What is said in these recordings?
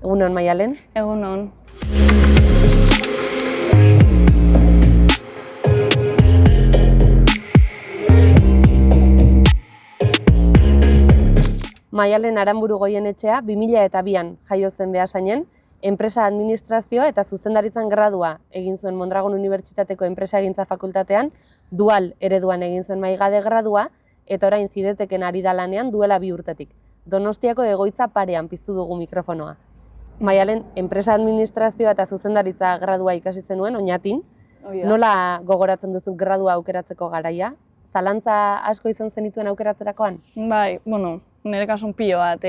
Egunon, Maialen? Egunon. Maialen Aranburu Goienetxea 2002an jaio zen Beasainen, enpresa administrazioa eta zuzendaritzan gradua egin zuen Mondragon Unibertsitateko Enpresagintza Fakultatean, dual ereduan egin zuen maigade gradua, eta orain Zideteken ari da lanean duela 2 urtetik. Donostiako egoitza parean piztu dugu mikrofonoa. Maialen, enpresa administrazioa eta zuzendaritza gradua ikasi zenuen, Oñatin. Nola gogoratzen duzu gradua aukeratzeko garaia? Zalantza asko izan zenituen aukeratzerakoan? Bai, nire kasun pilo bat,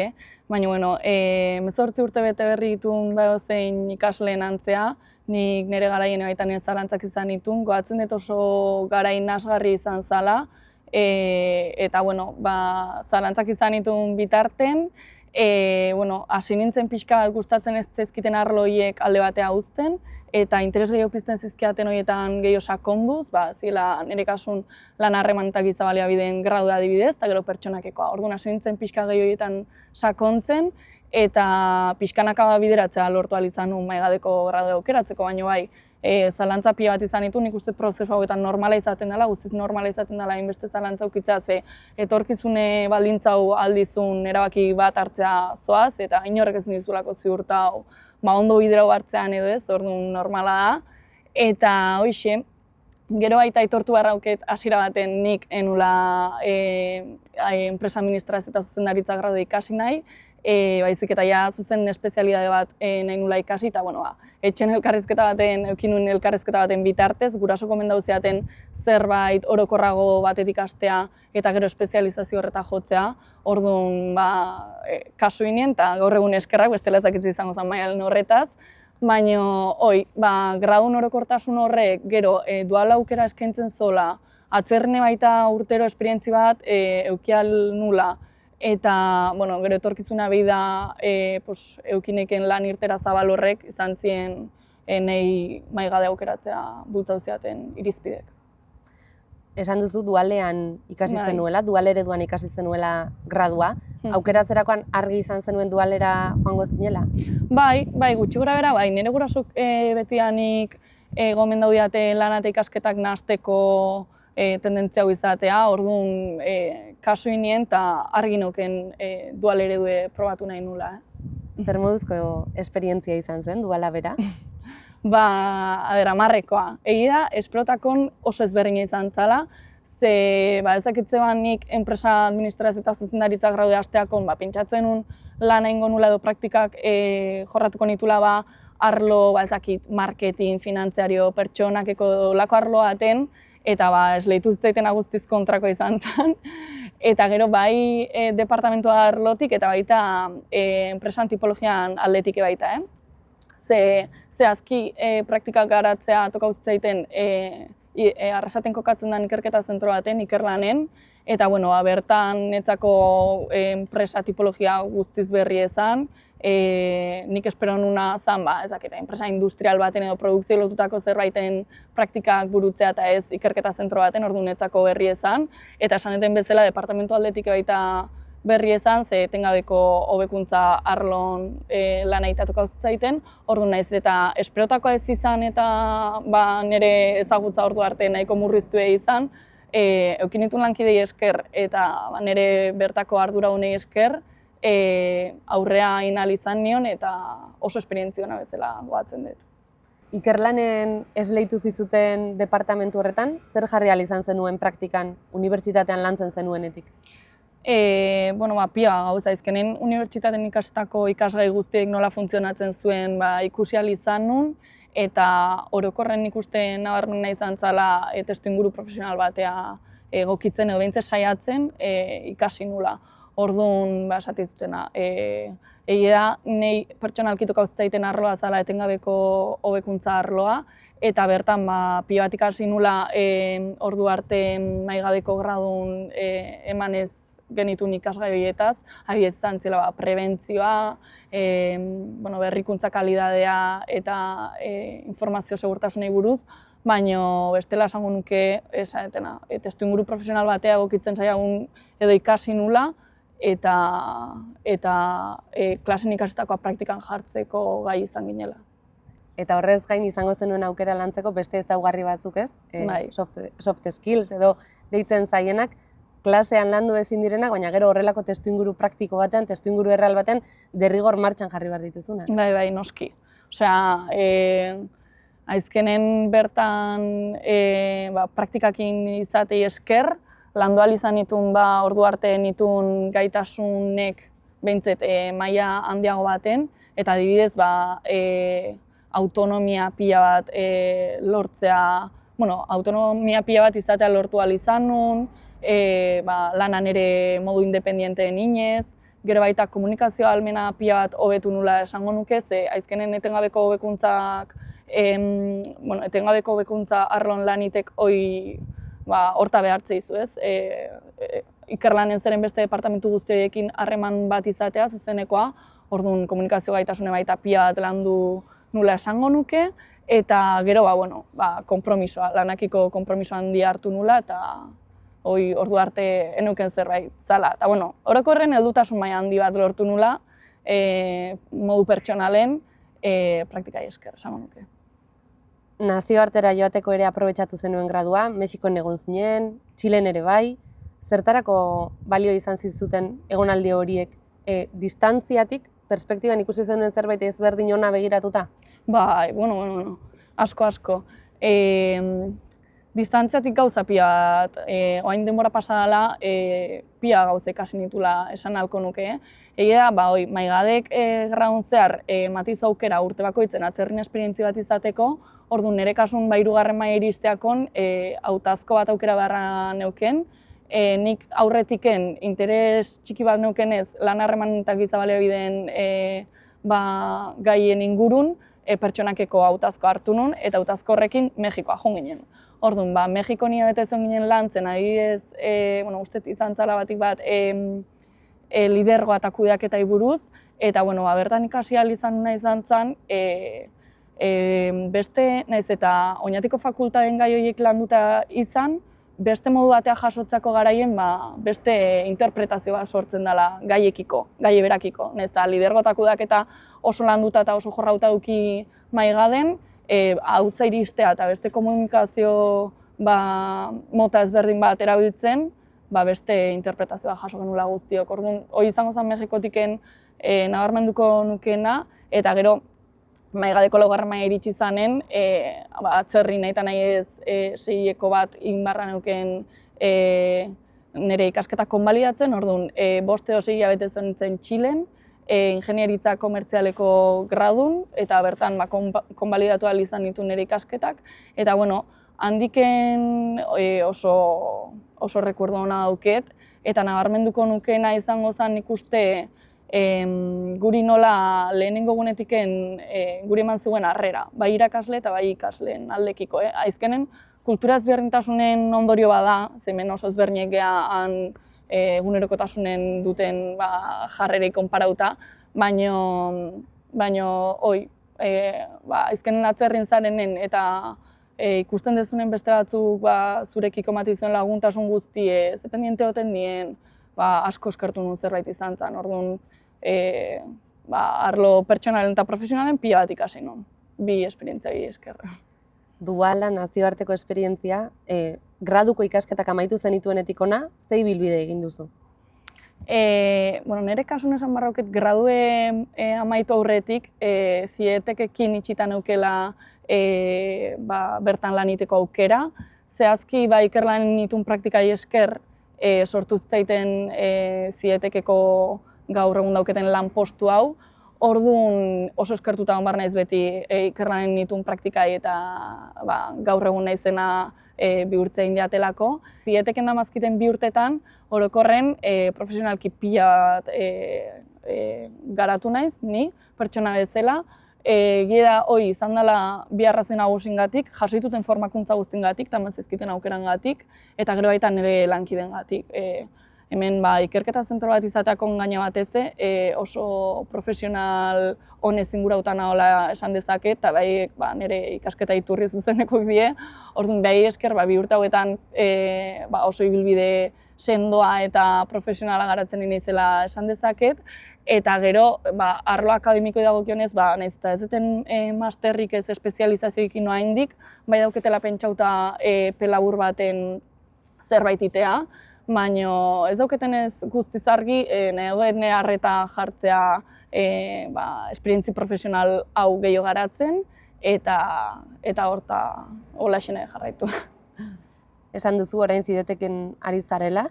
baina, 18 urte bete berri ditun zein ikasleen antzea, nik nire garaien baitan ez zalantzak izan ditun, goatzen dut oso garain nasgarri izan zala, eta, zalantzak izan ditun bitarten, hasi nintzen pixka bat gustatzen ez zezkiten arloiek alde batea uzten, eta interes gehiago pizten zizkiaten horietan gehiago sakonduz, zila nire kasun lan harremanetak izabalea bideen gradua adibidez, eta gero pertsonakekoa. Orduan hasi nintzen pixka gehiago horietan sakontzen, eta pixkanaka bideratzea lortu ahal izan nuen maigadeko gradua aukeratzeko, baina bai, zalantza pila bat izan ditu, nik uste prozesu hauetan normala izaten dela, guztiz normala izaten dela hainbeste zalantza ukitzea, ze etorkizune baldintzau aldizun erabaki bat hartzea zoaz, eta inorrek ez nizulako ziurtau ondo biderau hartzean edo ez, orduan normala da. Eta hoxe, gero baita aitortu barrauket hasiera baten nik enula enpresa administrazio eta zuzendaritza gradu ikasi nahi, baizik eta ja zuzen espezialidade bat nahi nula ikasi, eta etxen elkarrizketa baten, eukinun elkarrizketa baten bitartez, guraso komendau ziaten zerbait orokorrago batetik ikastea eta gero espezializazio horreta jotzea, orduan kasu inien, eta gaur egun eskerrak, bestela ezakitzi izango zen Maialen horretaz, baina, gradun orokortasun horrek, gero, duala aukera eskaintzen zola, atzerne baita urtero esperientzi bat eukial nula, eta, gero etorkizuna bida eukineken lan irtera zabal horrek izan zien nahi maigade aukeratzea bultzau ziaten irizpidek. Esan duzu dualean ikasi zenuela, dual ereduan ikasi zenuela gradua. Aukeratzerakoan argi izan zenuen dualera joango zinela? Bai, gutxi gora bera, nire gurasok betianik gomendau diate lan eta ikasketak nahasteko tendentzia hau izatea, orduan kasu inien eta argi nuken dual eredue probatu nahi nula. Zer moduzko esperientzia izan zen duala bera? Amarrekoa. Egi da, esprotakon oso ezberdina izan zala, ze ez dakitzean nik enpresa administrazio eta zuzendaritza graude hasteakon pentsatzen nun lan egingo nula edo praktikak jorratuko nitula arlo, marketing, finantziario, pertsonakeko lako arloa aten, eta esleitu zitzaiten guztiz kontrako izan zen. Eta gero departamentua arlotik eta baita enpresan tipologian aldetik baita. Ze azki praktikak garatzea tokau zitzaiten Arrasaten kokatzen den ikerketa zentro baten, ikerlanen, eta bertan netzako enpresa tipologia guztiz berri ezan, nik espero nuna zan, enpresa industrial baten edo produkzio lotutako zerbaiten praktikak burutzea eta ez ikerketa zentro baten, orduan netzako berri ezan, eta esaneten bezala departamentu aldetik baita berri ezan, ze etengabeko hobekuntza arlon lan egitatuko zitzaiten, orduan naiz eta esperotakoa ez izan eta nire ezagutza ordu arte nahiko murriztu izan, eukinitun lankidei esker eta nire bertako ardura honei esker, aurrea inal izan nion eta oso esperientzia ona bezala goatzen dut. Ikerlanen esleitu zizuten departamentu horretan, zer jarri ahal izan zenuen praktikan, unibertsitatean lantzen zenuenetik? Pia gauza izkenen unibertsitaten ikastako ikasgai guztiek nola funtzionatzen zuen ikusi ahal izan nun, eta orokorren ikusten nabarmen nahi izan zala testuinguru profesional batea egokitzen edo behintzat saiatzen ikasi nula. Orduan, esate zutena, egia da, nahi pertsonalki tokau zitzaiten arloa zala etengabeko hobekuntza arloa, eta bertan pila bat ikasi nula ordu arte maigadeko gradun emanez genitun ikasgai horietaz, adibidez izan zela prebentzioa, berrikuntza kalidadea eta informazio segurtasunei buruz, baina bestela esango nuke testuinguru profesional batea egokitzen zailagun edo ikasi nula, klasen ikasitakoa praktikan jartzeko gai izan ginela. Eta horrez gain izango zenuen aukera lantzeko beste ezaugarri batzuk, ez? Bai. Soft skills edo deitzen zaienak, klasean landu ezin direnak, baina gero horrelako testuinguru praktiko batean, testuinguru erreal batean, derrigor martxan jarri behar dituzunak. Bai, noski. Osea, aizkenen bertan praktikakin izatei esker, landu ahal izan nituen ordu arte nituen gaitasunek behintzet maila handiago baten, eta adibidez autonomia pila bat lortzea, autonomia pila bat izatea lortu ahal izan nun, lanan ere modu independienteen inez, gero baita komunikazio ahalmena pila bat hobetu nula esango nuke, ze aizkenen etengabeko hobekuntza arlon lanitek horta behartze izu, ez? Ikerlanen zeren beste departamentu guztioekin harreman bat izatea, zuzenekoa, orduan komunikazio gaitasune baita pila bat landu nula esango nuke, eta gero, konpromisoa, lanakiko konpromiso handia hartu nula, eta ordu arte enuken zerbait zala. Eta, orokorren heldutasun maila handi bat lortu nula, modu pertsonalen, praktikai esker, esango nuke. Nazioartera joateko ere aprobetxatu zenuen gradua, Mexikon egon zinen, Txilen ere bai, zertarako balio izan zizuten egonaldi horiek distantziatik, perspektiban ikusi zenuen zerbait ezberdin ona begiratuta? Bai, asko. Distantziatik gauza pila bat, oain denbora pasadala, pila gauza ikasi nitula esan halko nuke. Egia da, maigadek gradun zehar matiz aukera urte bakoitzen atzerrin esperientzia bat izateko, orduan nire kasun hirugarren maila iristeakon hautazko bat aukera beharra neuken. Nik aurretiken interes txiki bat neukenez lan harreman eta giza baliabideen gaien ingurun, pertsonakeko hautazko hartu nun, eta hautazko horrekin Mexikoa joan ginen. Orduan, Mexiko nia bete zen ginen lantzen, adibidez, ustet izan zala batik bat, lidergoa eta kudeaketai buruz, eta bertan ikasi ahal izan nahi izan zen, beste, nahiz eta Oñatiko fakultateen gai horiek landuta izan, beste modu batea jasotzeko garaien beste interpretazio bat sortzen dela gaiekiko, gaieberakiko. Nahiz eta lidergo eta kudeaketa oso landuta eta oso jorrauta duki maigaden, hautza iristea eta beste komunikazio mota ezberdin bat erabiltzen, beste interpretazioa jaso genula guztiok. Orduan, hori izango zen Mexikotiken nabarmenduko nukeena, eta gero maigadeko laugarren maila iritsi izanen, atzerri nahi eta nahi ez seieko bat inbarra neuken nire ikasketa konbalidatzen, orduan, 5 edo 6 hilabete zen Txilen, ingenieritza komertzialeko gradun, eta bertan konbalidatu ahal izan ditu nire ikasketak, eta handiken oso rekuerdo ona dauket, eta nabarmenduko nukeena izango zen ikuste guri nola lehenengo gunetiken guri eman zuen harrera, bai irakasle eta bai ikasleen aldekiko. Aizkenen kultura ezberdintasunen ondorio bada, zemen oso ezberdinek gehan egunerokotasunen duten jarrerei konparauta, baina aizkenen atzerrin zarenen eta ikusten dezunen beste batzuk zurekiko matizuen laguntasun guztie, dependiente oten dien, asko eskertu nun zerbait izan zen. Orduan, arlo pertsonalen eta profesionalen pila bat ikasi nun, bi esperientzia eskerra. Duala, nazioarteko esperientzia, graduko ikasketak amaitu zenituenetik ona, ze ibilbide egin duzu? Nire kasun esan barrauket, gradue amaitu aurretik, zietekekin itxitan eukela bertan laniteko aukera. Zehazki, ikerlanen nituen praktikai esker sortu zaiten zietekeko gaur egun dauketen lan postu hau. Orduan oso eskertuta hon bar naiz beti ikerlanen nituen praktikai eta gaur egun naizena bihurtzea indiatelako. Zieteken damazkiten bi urtetan, orokorren profesionalki pila bat garatu naiz, ni, pertsona bezala. Egia hori izan dela bi arrazoi nagusiengatik, jaso dituten formakuntza guztiengatik, eta zizkiten aukerangatik, eta gero baita nire lankidengatik. Hemen ikerketa zentro bat izateakon gaina bateze, oso profesional honez ingurauta nahola esan dezake, eta nire ikasketa iturri zuzenekok die. Orduan, esker, bi urte hauetan oso ibilbide sendoa eta profesionala garatzen naizela esan dezaket, eta gero arlo akademikoi dagokionez, nahiz eta ez duten masterrik ez espezializazioik oraindik, bai dauketela pentsauta epe labur baten zerbait itea, baina ez dauketen ez guztiz argi nire arreta jartzea esperientzi profesional hau gehiago garatzen, eta horta holaxena jarraitu. Esan duzu orain Zideteken ari zarela,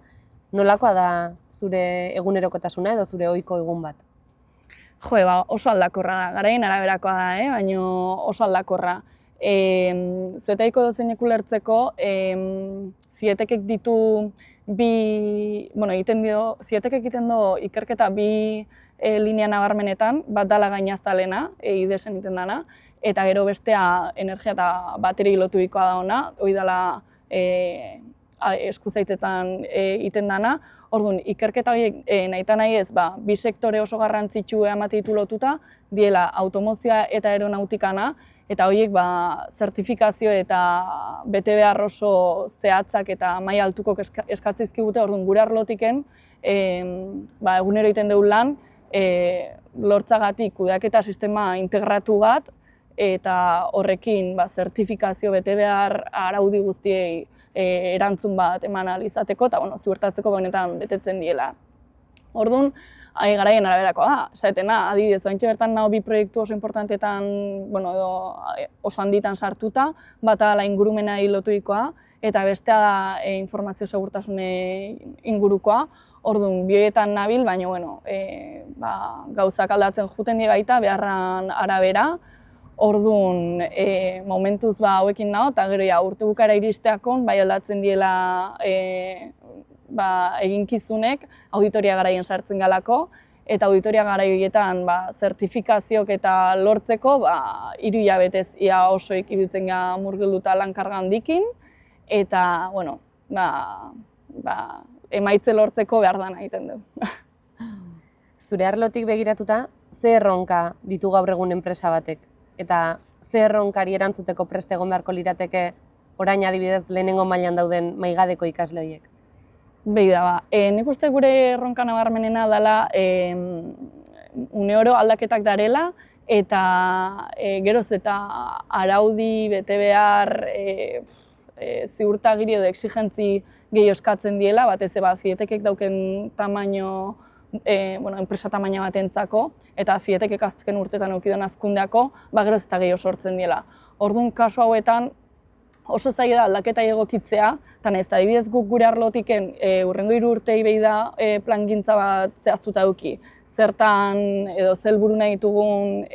nolakoa da zure egunerokotasuna edo zure ohiko egun bat? Jo, oso aldakorra da, garaien araberakoa da, baina oso aldakorra. Zuetaiko dozeinek ulertzeko, Zidetekek ditu Zidetekek egiten du ikerketa bi linea nabarmenetan, bat dala gainaztalena, idesen egiten dana, eta gero bestea energia eta bateri loturikoa da ona, hori dela eskuzaitzetan egiten dana. Orduan, ikerketa horiek nahita nahi ez, bi sektore oso garrantzitsu ematen ditu lotuta, diela automozioa eta aeronautikana, eta horiek zertifikazio eta bete behar oso zehatzak eta maila altuko eskatzizkigute, orduan gure arlotiken egunero egiten dugu lan, lortzagatik kudeaketa sistema integratu bat, eta horrekin zertifikazio bete behar araudi guztiei erantzun bat eman ahal izateko, eta ziurtatzeko benetan betetzen diela. Orduan, garaien araberakoa da, esaetena, adibidez, ointxe bertan nago bi proiektu oso importantetan, edo oso handitan sartuta, bata da ingurumenari loturikoa, eta bestea da informazio segurtasune ingurukoa. Orduan, bioietan nabil, baina gauzak aldatzen juten die baita, beharran arabera. Orduan, momentuz hauekin nago, eta gero urte bukara iristeakon, bai aldatzen diela eginkizunek auditoria garaien sartzen galako, eta auditoria garaietan zertifikazioak eta lortzeko 3 hilabetez ia osoik ibiltzen gara murgilduta lankarga handikin, eta emaitze lortzeko behar dana egiten du. Zure arlotik begiratuta, ze erronka ditu gaur egun enpresa batek? Eta ze erronkari erantzuteko prest egon beharko lirateke orain adibidez lehenengo mailan dauden maigadeko ikasle horiek? Begira, nik uste gure erronka nabarmenena dela une oro aldaketak darela, eta geroz eta araudi, bete behar, ziurtagiri edo exigentzi gehiago eskatzen diela, batez Zidetekek dauken tamaino, enpresa tamaina batentzako, eta Zidetekek azken urtetan eukidan hazkundeako, geroz eta gehiago sortzen diela. Orduan, kasu hauetan, oso zaila da aldaketa egokitzea, eta nahiz eta adibidez guk gure arlotiken hurrengo 3 urtei behi da plangintza bat zehaztuta eduki. Zertan edo ze helburu nahi ditugun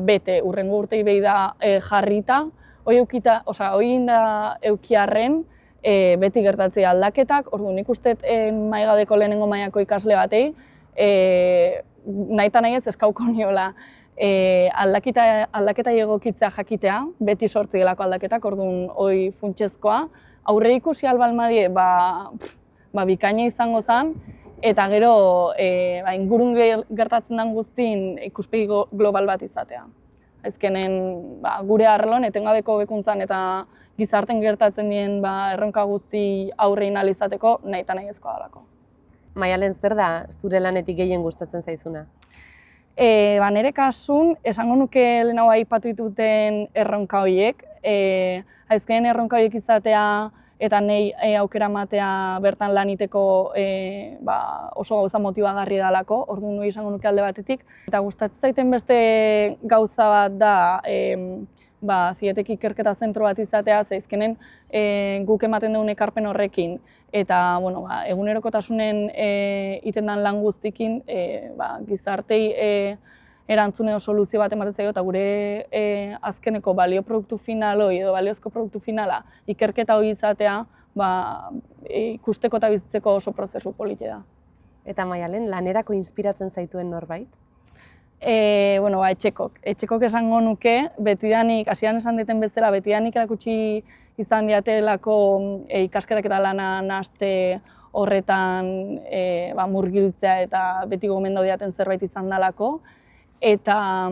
bete hurrengo urtei behi da jarrita, hori inda eukiarren beti gertatzea aldaketak, orduan nik uste maigadeko lehenengo mailako ikasle batei, nahita nahi ez eskauko niola aldaketa egokitzea jakitea, beti sortzi gelako aldaketak, orduan hori funtsezkoa. Aurre ikusi albalmadie, bikaina izango zen, eta gero ingurun gertatzen den guztien ikuspegi global bat izatea. Azkenen gure arlon etengabeko hobekuntzan eta gizarten gertatzen dien erronka guzti aurrein ahal izateko nahita nahi ezkoa dalako. Maialen, zer da zure lanetik gehien gustatzen zaizuna? Nire kasun, esango nuke lehenago aipatu dituten erronka horiek. Azkenen erronka horiek izatea eta nahi aukera matea bertan laniteko oso gauza motibagarri dalako, orduan nuhi esango nuke alde batetik. Eta gustatzen zaiten beste gauza bat da Zidetek ikerketa zentro bat izatea, zaizkenen guk ematen dugun ekarpen horrekin. Eta egunerokotasunen iten den lan guztikin gizartei erantzun edo soluzio bat ematen zaio, eta gure azkeneko balio produktu finaloi edo baliozko produktu finala ikerketa hori izatea ikusteko eta bizitzeko oso prozesu polite da. Eta Maialen, lanerako inspiratzen zaituen norbait? Etxekok. Etxekok esango nuke, betidanik, hasieran esan deten bezala, betidanik erakutsi izan diatelako ikasketak eta lana nahaste horretan murgiltzea eta beti gomendu diaten zerbait izan dalako. Eta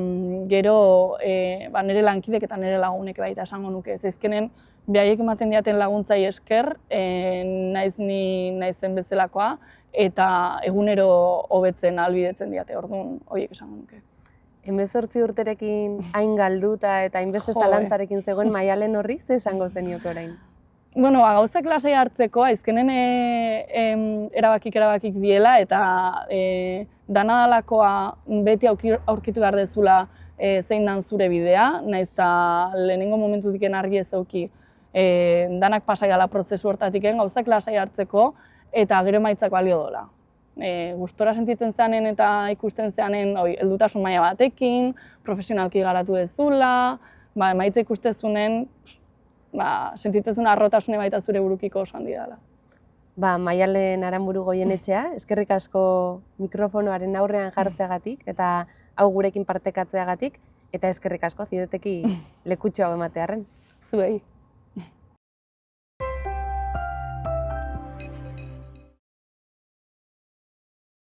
gero nire lankidek eta nire lagunek baita esango nuke. Zaizkenen behaiek ematen diaten laguntzai esker, naiz ni naizen bezalakoa, eta egunero hobetzen ahalbidetzen diate, orduan horiek esango nuke. 18 urterekin hain galduta eta hainbeste zalantzarekin zegoen Maialen horri, ze esango zenioke orain? Bueno, gauzak lasai hartzeko, azkenen erabakik diela, eta dana dalakoa beti aurkitu behar dezula zein dan zure bidea, nahiz eta lehenengo momentutik argi ez dauki danak pasai dela prozesu hortatik, gauzak lasai hartzeko eta gero emaitzak balio dola. Gustora sentitzen zeanen eta ikusten zeanen heldutasun maila batekin, profesionalki garatu dezula, emaitza ikustezunen, sentitzen arrotasune baita zure burukiko oso handi dela. Maialen Aranburu Goienetxea, eskerrik asko mikrofonoaren aurrean jartzeagatik eta hau gurekin partekatzeagatik, eta eskerrik asko zideteki lekutxo hau ematearren. Zuei.